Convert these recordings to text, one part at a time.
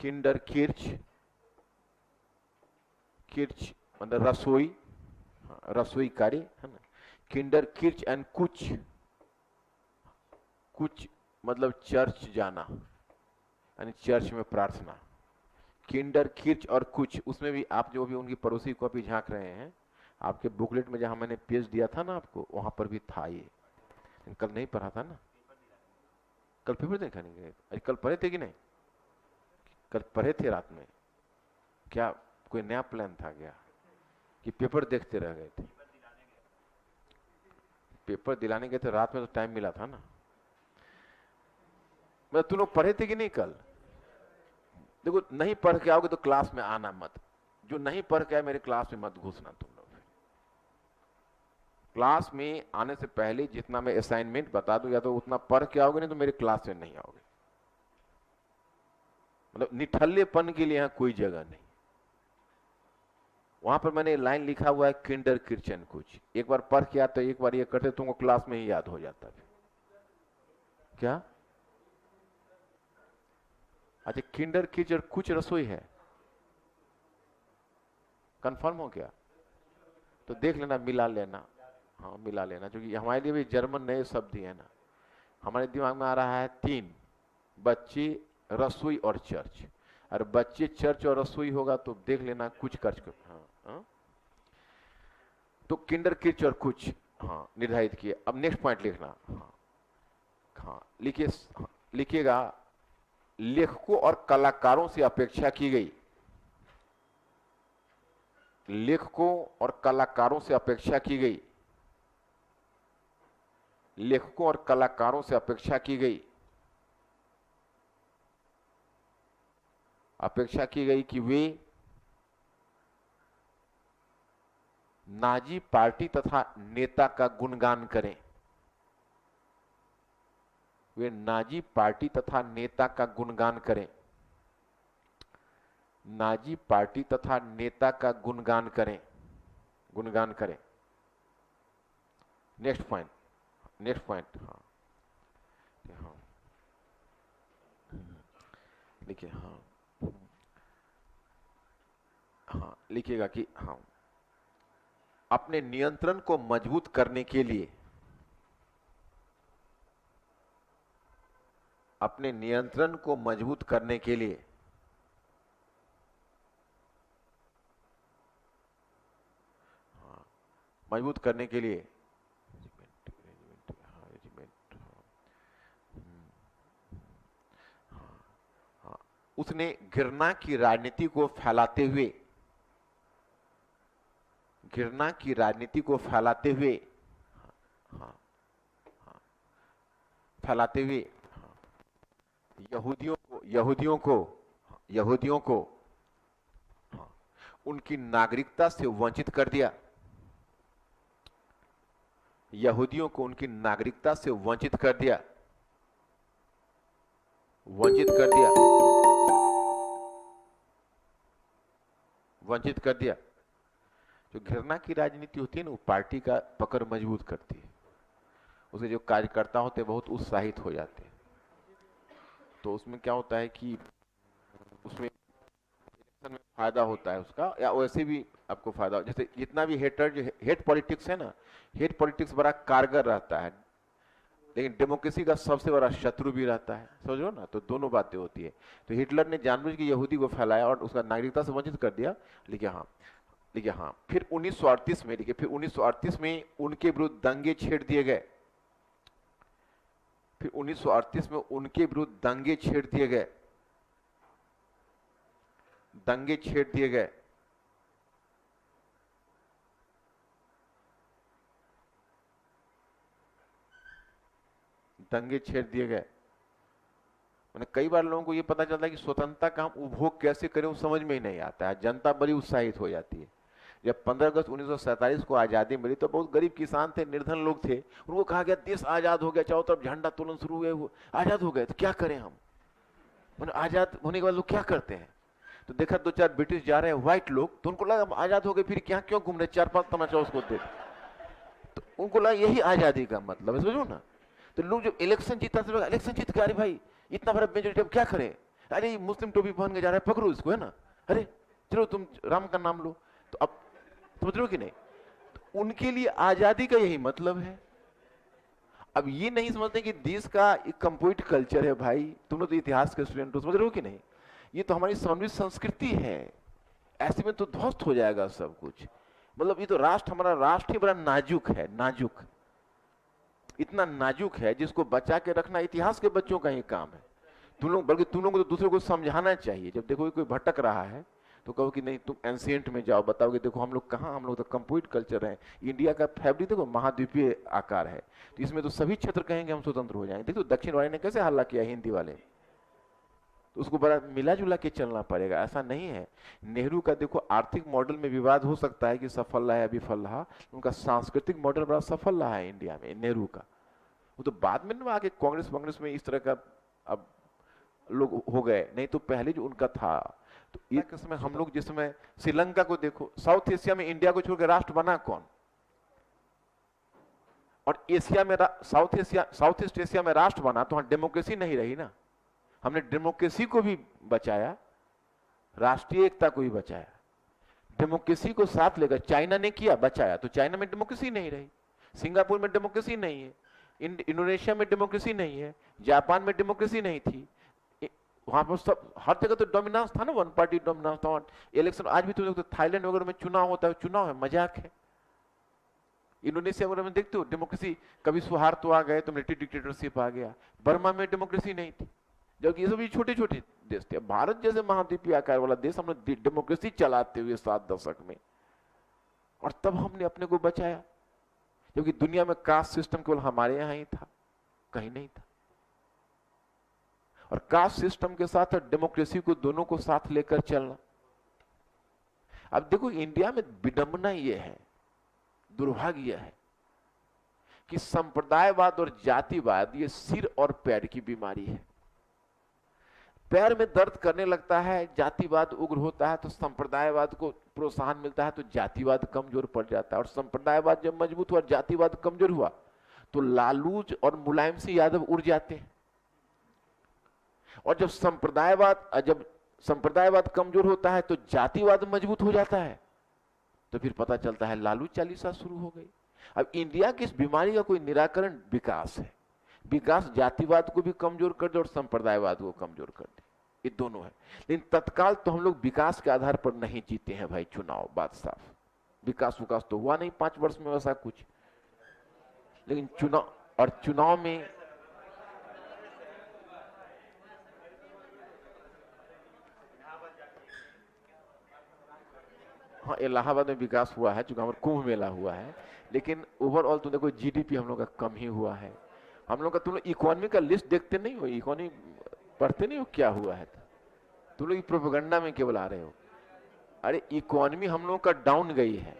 Kinder Kirch, Kirch मतलब रसोई, रसोई कार्य है ना। किंडर किर्च एंड कुछ, कुछ मतलब चर्च जाना यानी चर्च में प्रार्थना। किंडर किर्च और कुछ, उसमें भी आप जो भी उनकी पड़ोसी कॉपी झांक रहे हैं, आपके बुकलेट में जहां मैंने पेज दिया था ना आपको, वहां पर भी था ये। कल नहीं पढ़ा था ना, कल पेपर देखा नहीं गए? अरे कल पढ़े थे कि नहीं? कल पढ़े थे रात में? क्या कोई नया प्लान था क्या कि पेपर देखते रह गए थे? पेपर दिलाने गए थे रात में, तो टाइम मिला था ना। मतलब तुम लोग पढ़े थे कि नहीं कल? देखो नहीं पढ़ के आओगे तो क्लास में आना मत। जो नहीं पढ़ के आए मेरे क्लास में मत घुसना तुम लोग। क्लास में आने से पहले जितना मैं असाइनमेंट बता दूं, या तो उतना पढ़ के आओगे, नहीं तो मेरे क्लास में नहीं आओगे। मतलब निठल्लेपन के लिए यहां कोई जगह नहीं। वहां पर मैंने लाइन लिखा हुआ है किंडर किर्चन कुछ, एक बार पढ़ के आता, एक बार ये करते तुमको क्लास में ही याद हो जाता है। क्या? अच्छा, किंडर किर्चन कुछ रसोई है, कंफर्म हो गया? तो देख लेना, मिला लेना। हाँ मिला लेना, क्योंकि हमारे लिए भी जर्मन नए शब्द ही है ना। हमारे दिमाग में आ रहा है तीन, बच्चे, रसोई और चर्च। और बच्चे, चर्च और रसोई होगा तो देख लेना कुछ खर्च कर। हाँ, हाँ? तो किंडर किर्च और कुछ, हाँ निर्धारित किए। अब नेक्स्ट पॉइंट लिखना। हाँ हाँ लिखिए, हाँ, लिखिएगा लेखकों और कलाकारों से अपेक्षा की गई, लेखकों और कलाकारों से अपेक्षा की गई, लेखकों और कलाकारों से अपेक्षा की गई, अपेक्षा की गई कि वे नाजी पार्टी तथा नेता का गुणगान करें, वे नाजी पार्टी तथा नेता का गुणगान करें, नाजी पार्टी तथा नेता का गुणगान करें, गुणगान करें। Next point, next point. हाँ हाँ लिखिए। हाँ हाँ लिखिएगा कि हाँ अपने नियंत्रण को मजबूत करने के लिए, अपने नियंत्रण को मजबूत करने के लिए मजबूत करने के लिए उसने घृणा की राजनीति को फैलाते हुए, घृणा की राजनीति को फैलाते हुए, हाँ, हाँ, फैलाते हुए यहूदियों को, यहूदियों को, यहूदियों को उनकी नागरिकता से वंचित कर दिया, यहूदियों को उनकी नागरिकता से वंचित कर दिया, वंचित कर दिया, वंचित कर दिया। जो घृणा की राजनीति होती है ना, वो पार्टी का पकड़ मजबूत करती है, उसके जो कार्यकर्ता होते हैं बहुत उत्साहित हो जाते हैं। तो उसमें क्या होता है कि उसमें इलेक्शन में फायदा होता है उसका, या वैसे भी आपको फायदा, जैसे जितना भी हेटर, जो हेट पॉलिटिक्स है ना, हेट पॉलिटिक्स बड़ा कारगर रहता है, लेकिन डेमोक्रेसी का सबसे बड़ा शत्रु भी रहता है, समझो ना। तो दोनों बातें होती है। तो हिटलर ने जानबूझ के यहूदी को फैलाया और उसका नागरिकता से वंचित कर दिया। लिखिए हाँ, लिखिए हाँ। फिर 1938 में, लिखिए फिर 1938 में उनके विरुद्ध दंगे छेड़ दिए गए, फिर 1938 में उनके विरुद्ध दंगे छेड़ दिए गए, दंगे छेड़ दिए गए। दंगे छेड़ दिए गए। मैंने कई बार लोगों को यह पता चलता है कि स्वतंत्रता का हम उपभोग कैसे करें वो समझ में ही नहीं आता है। जनता बड़ी उत्साहित हो जाती है। जब 15 अगस्त 1947 को आजादी मिली तो बहुत गरीब किसान थे, निर्धन लोग थे, उनको कहा गया देश आजाद हो गया, चारों तरफ झंडा तोलन शुरू हुए, आजाद हो गए, तो क्या करें हम। मैंने आजाद होने के बाद लोग क्या करते हैं, तो देखा 2-4 ब्रिटिश जा रहे हैं व्हाइट लोग, तो उनको लगा हम आजाद हो गए, फिर क्या क्यों घूम रहे, 4-5 तमाचा उसको दे, तो उनको लगा यही आजादी का मतलब है, समझो ना। तो लोग जब इलेक्शन जीता, इलेक्शन जीत के, अरे भाई इतना बड़ा मेजोरिटी, अब क्या करें, अरे ये मुस्लिम टोपी पहन के जा रहा है, पकड़ो इसको, है ना, अरे चलो तुम राम का नाम लो। तो अब समझ रहे हो कि नहीं, तो उनके लिए आजादी का यही मतलब है। अब ये नहीं समझते कि देश का एक कंप्लीट कल्चर है भाई, तुम लोग तो इतिहास के स्टूडेंट हो, समझ रहे हो कि नहीं, ये तो हमारी समृद्ध संस्कृति है, ऐसे में तो ध्वस्त हो जाएगा सब कुछ। मतलब ये तो राष्ट्र, हमारा राष्ट्र ही बड़ा नाजुक है, नाजुक, इतना नाजुक है जिसको बचा के रखना इतिहास के बच्चों का ही काम है। तुम लोग, बल्कि तुम लोगों को तो दूसरे को समझाना चाहिए। जब देखो कोई भटक रहा है तो कहो कि नहीं तुम एंशिएंट में जाओ, बताओ कि देखो हम लोग कहाँ, हम लोग तो कंप्लीट कल्चर है। इंडिया का फैब्रिक देखो महाद्वीपीय आकार है, तो इसमें तो सभी क्षेत्र कहेंगे हम स्वतंत्र हो जाएंगे। देखो दक्षिण वाले ने कैसे हल्ला किया, हिंदी वाले, तो उसको बड़ा मिला जुला के चलना पड़ेगा, ऐसा नहीं है। नेहरू का देखो आर्थिक मॉडल में विवाद हो सकता है कि सफल रहा है विफल रहा, उनका सांस्कृतिक मॉडल बड़ा सफल रहा है इंडिया में नेहरू का। वो तो बाद में आके कांग्रेस में इस तरह का अब लोग हो गए, नहीं तो पहले जो उनका था। तो एक समय हम लोग जिस समय श्रीलंका को देखो, साउथ एशिया में इंडिया को छोड़कर राष्ट्र बना कौन, और एशिया में साउथ ईस्ट एशिया में राष्ट्र बना तो वहां डेमोक्रेसी नहीं रही ना। हमने डेमोक्रेसी को भी बचाया, राष्ट्रीय एकता को भी बचाया, डेमोक्रेसी को साथ लेकर चाइना ने किया, बचाया, तो चाइना में डेमोक्रेसी नहीं रही, सिंगापुर में डेमोक्रेसी नहीं है, इंडोनेशिया में डेमोक्रेसी नहीं है, जापान में डेमोक्रेसी नहीं थी, वहां पर सब हर जगह तो डोमिनेंस था ना, वन पार्टी डोमिनेंस था। इलेक्शन आज भी तो देखो, थाईलैंड वगैरह में चुनाव होता है, चुनाव है, मजाक है। इंडोनेशिया वगैरह में देखते हो डेमोक्रेसी, कभी सुहार तो आ गए तो मिलिट्री डिक्टेटरशिप आ गया, बर्मा में डेमोक्रेसी नहीं थी, जबकि ये सभी छोटे छोटे देश थे। भारत जैसे महाद्वीपीय आकार वाला देश, हमने डेमोक्रेसी चलाते हुए 7 दशक में, और तब हमने अपने को बचाया, क्योंकि दुनिया में कास्ट सिस्टम केवल हमारे यहां ही था, कहीं नहीं था। और कास्ट सिस्टम के साथ डेमोक्रेसी को, दोनों को साथ लेकर चलना। अब देखो इंडिया में विडंबना यह है, दुर्भाग्य है कि संप्रदायवाद और जातिवाद ये सिर और पैर की बीमारी है। पैर में दर्द करने लगता है, जातिवाद उग्र होता है, तो संप्रदायवाद को प्रोत्साहन मिलता है, तो जातिवाद कमजोर पड़ जाता है। और संप्रदायवाद जब मजबूत हुआ, जातिवाद कमजोर हुआ, तो लालूज और मुलायम सिंह यादव उड़ जाते हैं। और जब संप्रदायवाद कमजोर होता है तो जातिवाद मजबूत हो जाता है, तो फिर पता चलता है लालू चालीसा शुरू हो गई। अब इंडिया की इस बीमारी का कोई निराकरण विकास है। विकास जातिवाद को भी कमजोर कर दे और संप्रदायवाद को कमजोर कर दे, ये दोनों है। लेकिन तत्काल तो हम लोग विकास के आधार पर नहीं जीते हैं भाई, चुनाव, बात साफ। विकास तो हुआ नहीं 5 वर्ष में वैसा कुछ, लेकिन चुनाव में हाँ, इलाहाबाद में विकास हुआ है, चूंकि हमारा कुंभ मेला हुआ है, लेकिन ओवरऑल तो देखो जीडीपी हम लोग का कम ही हुआ है। हम लोग का, तुम लोग इकोनॉमी का लिस्ट देखते नहीं हो, इकोनॉमी पढ़ते नहीं हो क्या हुआ है, तुम लोग प्रोपेगेंडा में केवल आ रहे हो। अरे इकोनॉमी हम लोग का डाउन गई है,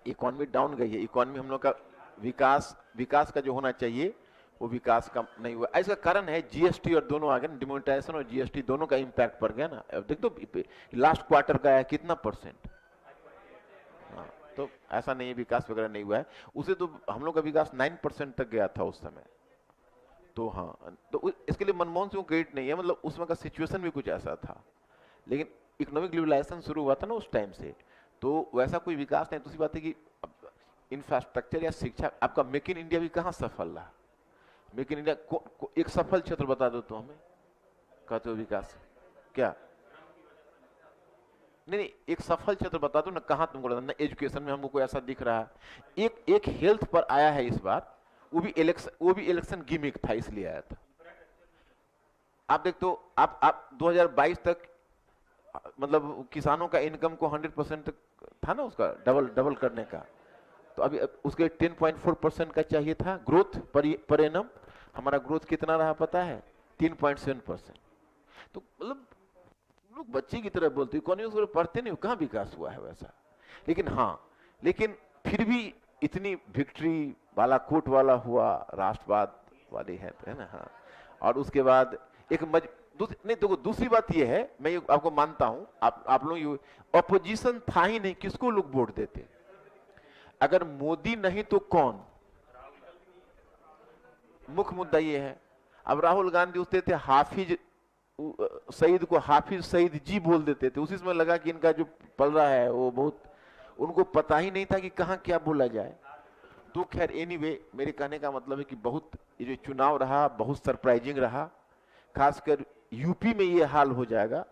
इकोनॉमी डाउन गई है। इकोनॉमी हम लोग का विकास का जो होना चाहिए वो विकास का नहीं हुआ। इसका कारण है जीएसटी, और दोनों आ गए, डिमोनेटाइजेशन और जीएसटी दोनों का इंपैक्ट पड़ गया ना। अब देख तो लास्ट क्वार्टर का है कितना %। हाँ, तो ऐसा नहीं है विकास वगैरह नहीं हुआ है, उसे तो हम लोग का विकास 9% तक गया था उस समय। तो हाँ, तो इसके लिए मनमोहन सिंह को क्रेडिट नहीं है, मतलब उसमें का सिचुएशन भी कुछ ऐसा था। लेकिन इकोनॉमिक लिबरलाइजेशन शुरू हुआ था ना उस टाइम से, तो वैसा कोई विकास नहीं। दूसरी बात है कि इंफ्रास्ट्रक्चर या शिक्षा, आपका मेक इन इंडिया भी कहाँ सफल रहा। मेक इन इंडिया एक सफल क्षेत्र बता दो तो हमें, कहते हो विकास क्या, नहीं, एक सफल क्षेत्र बता दो ना, कहां तुमको ना एजुकेशन में हमको ऐसा दिख रहा है। एक हेल्थ पर आया है इस बार, वो भी इलेक्शन गिमिक था, इसलिए आया था। आप देख तो आप 2022 तक, मतलब किसानों का इनकम को 100% तक था ना, उसका डबल करने का, तो अभी उसके 10.4% का चाहिए था ग्रोथ पर एनम। हमारा ग्रोथ कितना रहा पता है, 3.7%। तो मतलब लोग बच्चे की तरह बोलते, इकोनॉमिक्स पढ़ते नहीं, कहाँ विकास हुआ है वैसा। लेकिन फिर भी इतनी विक्ट्री वाला कोट वाला हुआ, राष्ट्रवाद वाली है ना। हाँ, और उसके बाद एक नहीं, देखो दूसरी बात ये है, मैं ये आपको मानता हूं, आप लोग ऑपोजिशन था ही नहीं, किसको लोग वोट देते। अगर मोदी नहीं तो कौन, मुख्य मुद्दा ये है। अब राहुल गांधी उसते थे हाफिज सईद को हाफिज सईद जी बोल देते थे, उसी समय लगा कि इनका जो पल रहा है वो बहुत, उनको पता ही नहीं था कि कहाँ क्या बोला जाए। तो खैर एनीवे, मेरे कहने का मतलब है कि बहुत ये जो चुनाव रहा बहुत सरप्राइजिंग रहा, खासकर यूपी में ये हाल हो जाएगा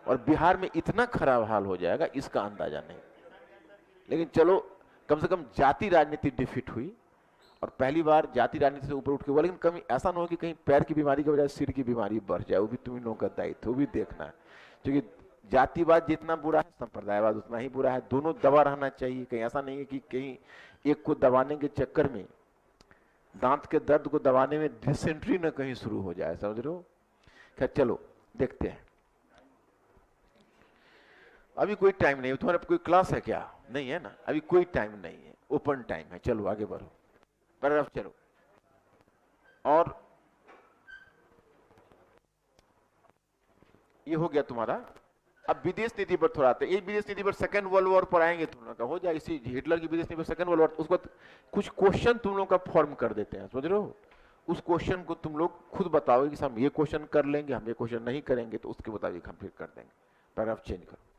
और बिहार में इतना खराब हाल हो जाएगा इसका अंदाजा नहीं। लेकिन चलो कम से कम जाति राजनीति डिफीट हुई और पहली बार जाति राजनीति से ऊपर उठ के हुआ। लेकिन कभी ऐसा ना हो कि कहीं पैर की बीमारी के बजाय सिर की बीमारी बढ़ जाए, वो भी तुम लोगों का दायित्व, वो भी देखना है। क्योंकि जातिवाद जितना बुरा है संप्रदायवाद उतना ही बुरा है, दोनों दबा रहना चाहिए। कहीं ऐसा नहीं है कि कहीं एक को दबाने के चक्कर में, दांत के दर्द को दबाने में डिसेंट्री न कहीं शुरू हो जाए, समझ रहे हो। खैर चलो देखते हैं। अभी कोई टाइम नहीं है, तुम्हारा कोई क्लास है क्या? नहीं है ना, अभी कोई टाइम नहीं है, ओपन टाइम है। चलो आगे बढ़ो, पैराग्राफ चलो। और ये हो गया तुम्हारा। अब विदेश नीति पर थोड़ा आते हैं। ये विदेश नीति पर सेकेंड वर्ल्ड वॉर पर आएंगे, तुम लोग का हो जाए इसी हिटलर की विदेश नीति पर सेकेंड वर्ल्ड वॉर। उसके बाद कुछ क्वेश्चन तुम लोग का फॉर्म कर देते हैं, समझ रहे हो। उस क्वेश्चन को तुम लोग खुद बताओगे कि हम ये क्वेश्चन कर लेंगे, हम ये क्वेश्चन नहीं करेंगे, तो उसके मुताबिक हम फिर कर देंगे। पैराग्राफ चेंज करो।